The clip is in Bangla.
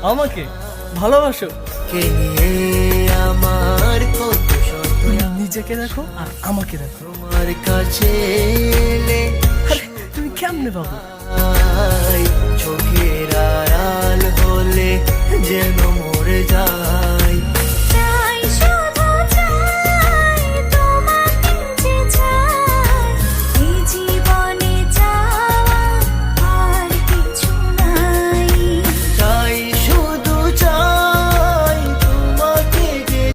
আমাকে ভালোবাসো? কে নিয়ে আমার কত শত নিজেকে দেখো আর আমাকে দেখো। তোমার কাছে এলে আরে তুমি কেমনে পাবো? চোখের আড়াল হলে যেন মরে যায়।